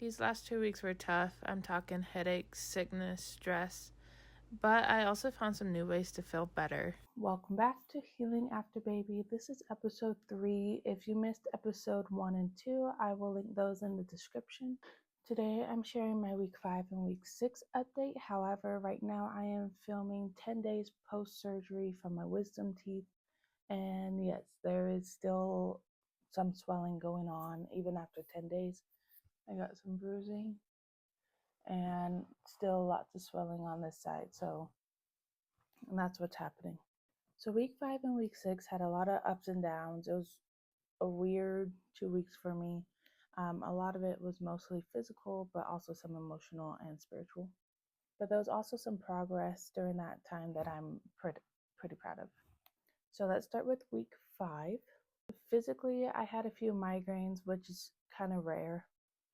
These last 2 weeks were tough. I'm talking headaches, sickness, stress, but I also found some new ways to feel better. Welcome back to Healing After Baby. This is episode 3. If you missed episode 1 and 2, I will link those in the description. Today I'm sharing my week 5 and week 6 update. However, right now I am filming 10 days post-surgery from my wisdom teeth. And yes, there is still some swelling going on even after 10 days. I got some bruising and still lots of swelling on this side. And that's what's happening. So week 5 and week 6 had a lot of ups and downs. It was a weird 2 weeks for me. A lot of it was mostly physical, but also some emotional and spiritual. But there was also some progress during that time that I'm pretty proud of. So let's start with week 5. Physically, I had a few migraines, which is kind of rare.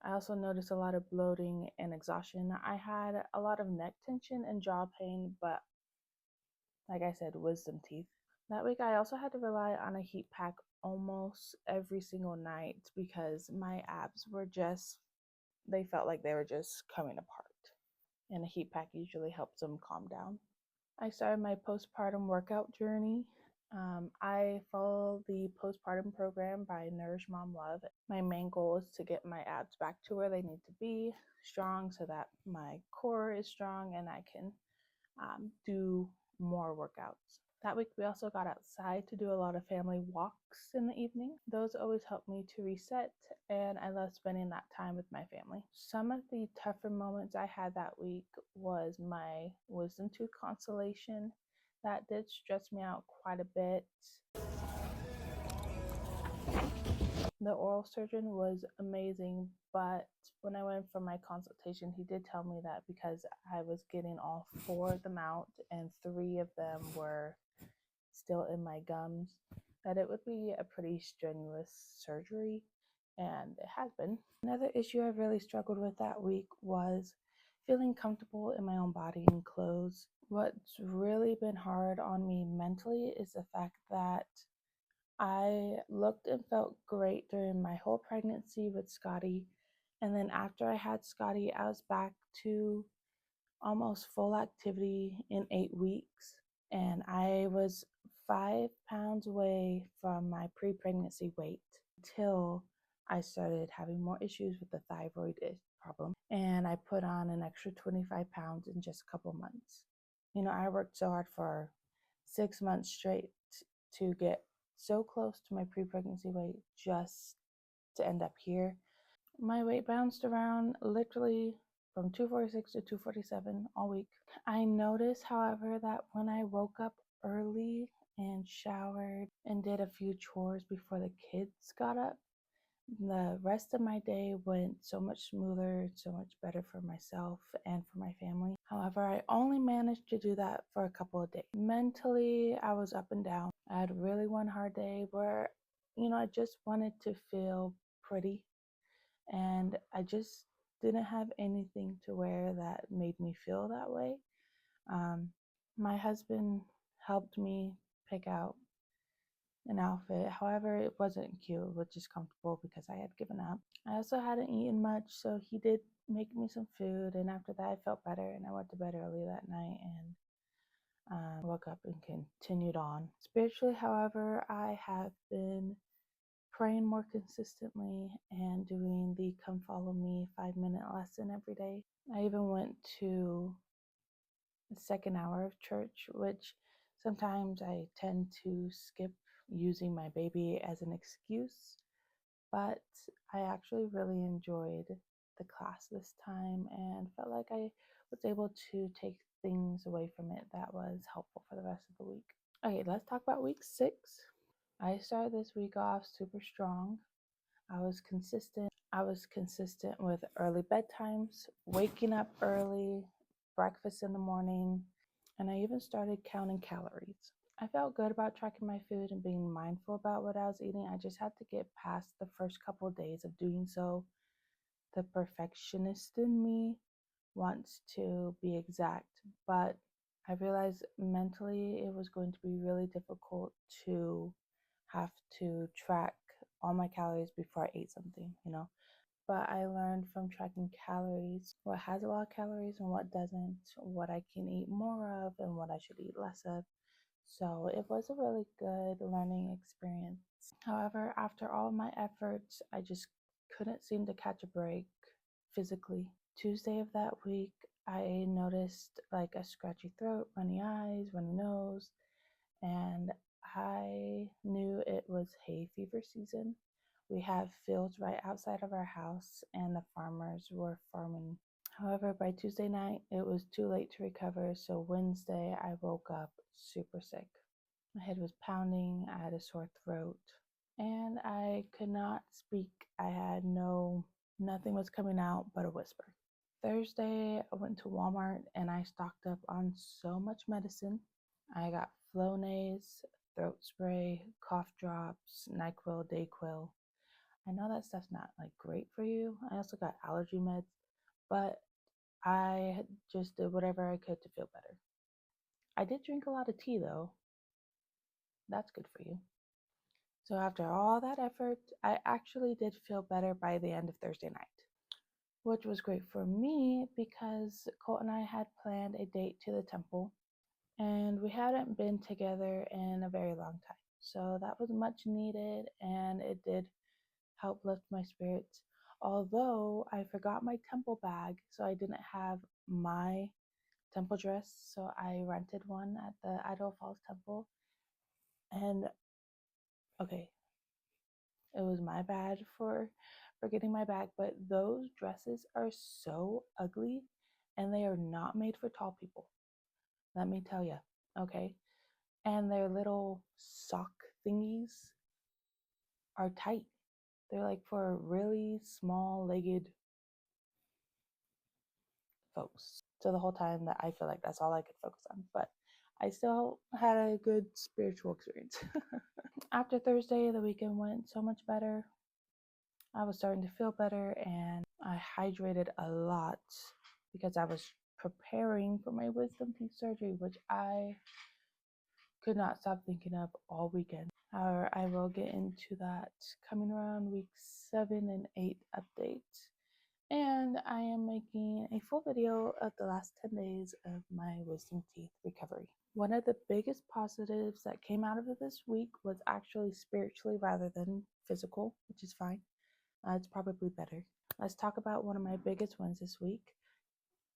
I also noticed a lot of bloating and exhaustion. I had a lot of neck tension and jaw pain, but like I said, wisdom teeth. That week, I also had to rely on a heat pack almost every single night because my abs they felt like they were just coming apart. And a heat pack usually helps them calm down. I started my postpartum workout journey. I follow the postpartum program by Nourish Mom Love. My main goal is to get my abs back to where they need to be, strong, so that my core is strong and I can do more workouts. That week we also got outside to do a lot of family walks in the evening. Those always help me to reset, and I love spending that time with my family. Some of the tougher moments I had that week was my wisdom tooth consultation. That did stress me out quite a bit. The oral surgeon was amazing, but when I went for my consultation, he did tell me that because I was getting all 4 of them out and 3 of them were still in my gums, that it would be a pretty strenuous surgery, and it has been. Another issue I really struggled with that week was feeling comfortable in my own body and clothes. What's really been hard on me mentally is the fact that I looked and felt great during my whole pregnancy with Scotty. And then after I had Scotty, I was back to almost full activity in 8 weeks. And I was 5 pounds away from my pre-pregnancy weight until I started having more issues with the thyroid problem. And I put on an extra 25 pounds in just a couple months. I worked so hard for 6 months straight to get so close to my pre-pregnancy weight just to end up here. My weight bounced around literally from 246 to 247 all week. I noticed, however, that when I woke up early and showered and did a few chores before the kids got up, the rest of my day went so much smoother, so much better for myself and for my family. However, I only managed to do that for a couple of days. Mentally, I was up and down. I had really one hard day where, I just wanted to feel pretty, and I just didn't have anything to wear that made me feel that way. My husband helped me pick out an outfit. However, it wasn't cute, which is comfortable because I had given up. I also hadn't eaten much, so he did make me some food, and after that I felt better, and I went to bed early that night and woke up and continued on. Spiritually, however, I have been praying more consistently and doing the Come Follow Me 5-minute lesson every day. I even went to the second hour of church, which sometimes I tend to skip using my baby as an excuse, but I actually really enjoyed the class this time and felt like I was able to take things away from it that was helpful for the rest of the week. Okay, let's talk about week 6. I started this week off super strong. I was consistent with early bedtimes, waking up early, breakfast in the morning, and I even started counting calories. I felt good about tracking my food and being mindful about what I was eating. I just had to get past the first couple of days of doing so. The perfectionist in me wants to be exact, but I realized mentally it was going to be really difficult to have to track all my calories before I ate something. but I learned from tracking calories, what has a lot of calories and what doesn't, what I can eat more of and what I should eat less of. So it was a really good learning experience. However, after all my efforts, I just couldn't seem to catch a break physically. Tuesday of that week, I noticed like a scratchy throat, runny eyes, runny nose, and I knew it was hay fever season. We have fields right outside of our house, and the farmers were farming. However, by Tuesday night, it was too late to recover, so Wednesday, I woke up super sick. My head was pounding, I had a sore throat, and I could not speak. I had nothing was coming out but a whisper. Thursday, I went to Walmart and I stocked up on so much medicine. I got Flonase, throat spray, cough drops, NyQuil, Dayquil. I know that stuff's not like great for you. I also got allergy meds, but I just did whatever I could to feel better. I did drink a lot of tea though. That's good for you. So after all that effort, I actually did feel better by the end of Thursday night, which was great for me because Colt and I had planned a date to the temple, and we hadn't been together in a very long time. So that was much needed, and it did help lift my spirits. Although I forgot my temple bag, so I didn't have my temple dress, so I rented one at the Idaho Falls Temple. And okay, it was my bad for forgetting my bag, but those dresses are so ugly and they are not made for tall people. Let me tell you, okay? And their little sock thingies are tight. They're like for really small legged folks. So the whole time that I feel like that's all I could focus on, but I still had a good spiritual experience. After Thursday, the weekend went so much better. I was starting to feel better and I hydrated a lot because I was preparing for my wisdom teeth surgery, which I could not stop thinking of all weekend. However, I will get into that coming around week 7 and 8 updates. And I am making a full video of the last 10 days of my wisdom teeth recovery. One of the biggest positives that came out of this week was actually spiritually rather than physical, which is fine. It's probably better. Let's talk about one of my biggest ones this week.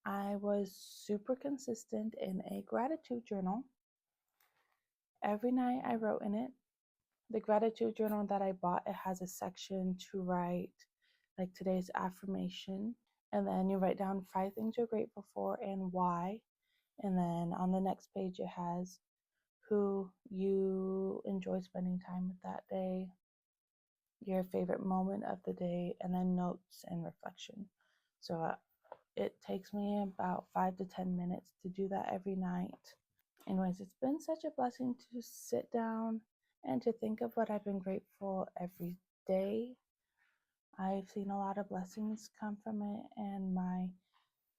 I was super consistent in a gratitude journal. Every night I wrote in it. The gratitude journal that I bought, it has a section to write like today's affirmation, and then you write down 5 things you're grateful for and why. And then on the next page it has who you enjoy spending time with that day, your favorite moment of the day, and then notes and reflection. So it takes me about 5 to 10 minutes to do that every night. Anyways, it's been such a blessing to sit down and to think of what I've been grateful every day. I've seen a lot of blessings come from it, and my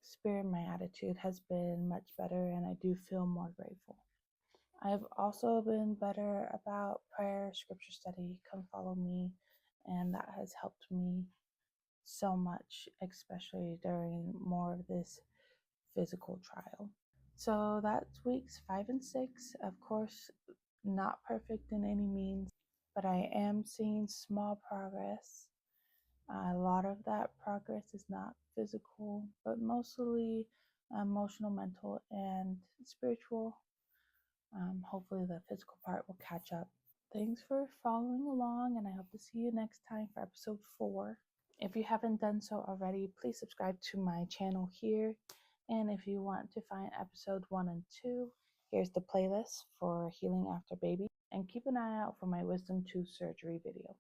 spirit, my attitude has been much better, and I do feel more grateful. I've also been better about prayer, scripture study, come follow me, and that has helped me so much, especially during more of this physical trial. So that's weeks 5 and 6. Of course, not perfect in any means, but I am seeing small progress. A lot of that progress is not physical, but mostly emotional, mental, and spiritual. Hopefully the physical part will catch up. Thanks for following along, and I hope to see you next time for episode 4. If you haven't done so already, please subscribe to my channel here. And if you want to find episode 1 and 2, here's the playlist for Healing After Baby. And keep an eye out for my wisdom tooth surgery video.